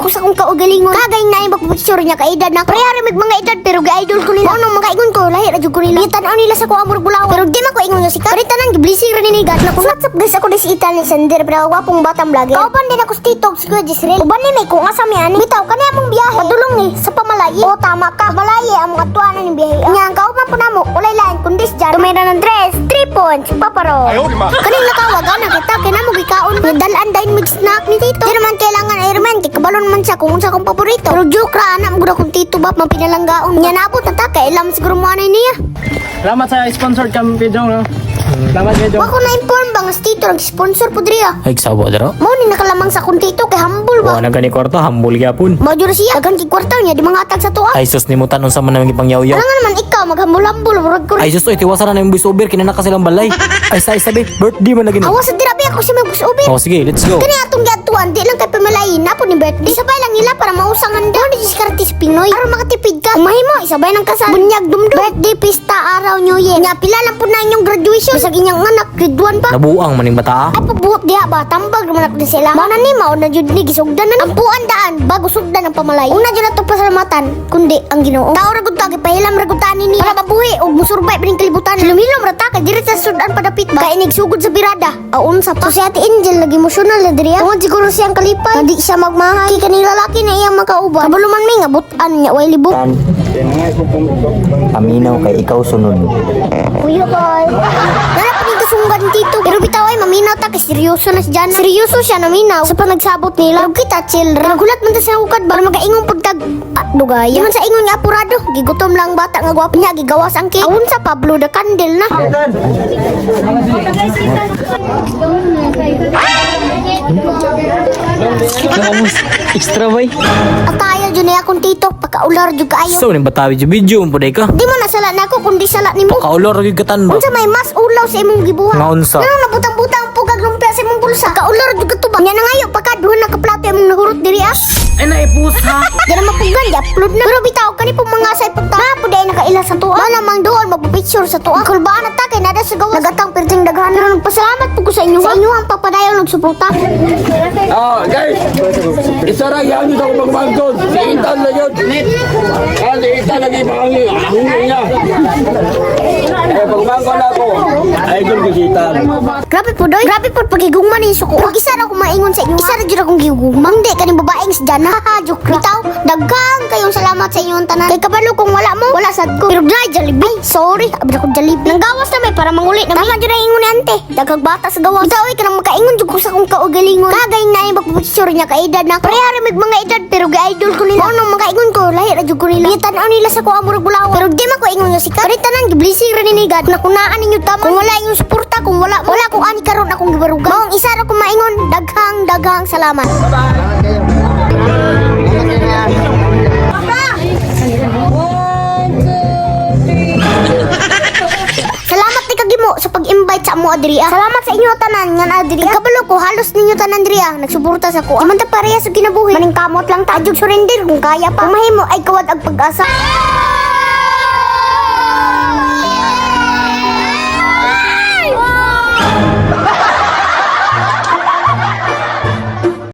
sa kong kaugalingon. Kagay na yung pagpapicture niya ka edad na. Preyari mig mga edad pero ga-idol ko nila. Ano mga ingon ko, lahi radyo ko nila. Itanaw nila sa ko amor bulaw. Pero di man ko ingon nga sikat. Pero tanan giblising rin ni God na kung WhatsApp guys ako dis Italy sender pero wapong batang vlogger. Kauban din ako sa TikTok si Kuya Jisrael. Uban ni may ko nga sa miani. Bitaw kani among biyahe. Padulong ni sa pamalayi. O tama ka. Malayi ang mga tuwanan ng biyahe. Nya ang kauban po namo ulay lain kundis dyan. Tumira ng dress 3 points paparo. Kaning nakawag ana kita kinamo gikaon. Dalan dain mig snack ni Tito. Di naman kailangan Ironman kay kabalon man siya kung unsa kong paborito. Pero joke ra ana mo kung Tito bap man pinalanggaon. Nya naabot na ta kay ilam siguro mo anay niya. Salamat sa sponsored kami video, no? Salamat video. Ako na-inform ba nga si Tito nag-sponsor po diriya. Ay, sawa daro. Mo ni nakalamang sa kung Tito kay humble ba. Wa na gani kwarta, hambol gyapon. Mao jud siya dagan kay kwartaw niya di mga atag sa tuwa. Ay, sus ni mo tanon sa manang ipangyaw-yaw. Ano nga naman ikaw maghambol-hambol murag ko. Ay, sus oy, tiwasan na yung voice over kinana ka silang balay. Ay, sabi, birthday man na gini. Awas sa dirabi ako sa magbus ubi. Oh, sige, let's go. Kani atong giadtuan di lang kay pamalayin na po ni birthday. Sabay lang nila para mausang handa ni Kartis Pinoy. Para makatipid ka. Mahimo isabay ng kasal. Bunyag dumdum. Birthday pista araw New Year. Nya pila lang po na inyong graduation. Sa ginyang anak grade 1 pa. Nabuang maning bata. Ay pabuot diha ba tambag naman ako din sila. Mao na ni mao na jud ni gisugdan na. Ang puan daan bago sugdan ang pamalay. Una jud ato pasalamatan kundi ang Ginoo. Tao ra gud ta gipahilam ra gud ta ni para mabuhi og musurbay bining kalibutan. Hilom-hilom ra ta kay diri sa sudan padapit ba. Kay inig sugod sa birada. Aun sa pa. So si Ate Angel lagi emotional na diri. Tungod siguro siyang kalipay. Hindi siya magmahal. Kay kaning lalaki na iyang makauban. Kabuluman mi nga butan niya way libog. Paminaw kay ikaw sunod. Kuya kay. Nara pa ning kasunggan dito. Pero bitaw ay maminaw ta kay seryoso na si Jana. Seryoso siya naminaw sa panagsabot nila. Pero kita chill ra. Nagulat man ta sa hukad ba magaingong pagtag dugay. Di man sa ingon nga apurado. Gigutom lang bata nga gwapo niya gigawas ang cake. Awon sa Pablo the Candle na. Extra bay. Ataya jud na akong tito pakaular jud kaayo. So ning batawi ju video mo puday ka. Di mo nasala na ako kundi sala nimo. Kaulor gyud katan ba. Unsa may mas ulaw sa imong gibuhat? Nga unsa? Nang nabutang-butang pugag lumpia sa imong bulsa. Kaular jud katubang. Nya nangayo pagkaduhan na kaplato imong nahurot diri ah. Ay, naipusa. Di na mapugan, i-upload na. Pero bitaw kani po mga say pagta. Napuday nakaila sa tuwa. Malamang doon magpapicture sa tuwa. Kulbaan na ta kay nada sa gawas. Nagatang perting daghan. Pero nagpasalamat po ko sa inyo. Sa inyo ang papadayon nagsuporta. Ah, guys, isa ra yan yung ako magbangkod. Si Intan na yun. Si Intan lagi mahangi. Ahungi niya. Pagbangkod ako. Idol ko si Intan. Grabe po doy. Grabe po pagigugman ni suko. Pero isa ra ko maingon sa inyo. Isa ra jud akong gigugmang. Di kaning babaeng si Jana. Joke ra. Bitaw, daghang kayong salamat sa inyong tanan. Kay kabalo kung wala mo, wala sad ko. Pero dai Jollibee. Sorry, abra ko Jollibee. Nang gawas na may para mangulit na. Tama jud ang ingon ni ante. Daghang bata sa gawas. Bitaw ay kanang makaingon jud ko sa kong kaugalingon. Kagay na yung pagpapicture niya ka edad na. Preyari mig mga edad pero ga-idol ko nila. Ano makaingon ko, lahi ra jud ko nila. Itanaw nila sa ko amor bulaw. Pero di man ko ingon nga sikat. Pero tanan giblising ra ni God na kunaan ninyo tama. Kung wala inyong suporta, kung wala ko ani karon akong gibarugan. Maong isa ra ko maingon, daghang salamat. Salamat ni kagimo sa pag-invite sa amo adiri. Salamat sa inyo tanan nga adiri. Kabalo ko halos ninyo tanan diri nagsuporta sa ko. Amanta pareha sa kinabuhi. Maning kamot lang ta jug surrender kung kaya pa. Mahimo ay kawad ang pag-asa.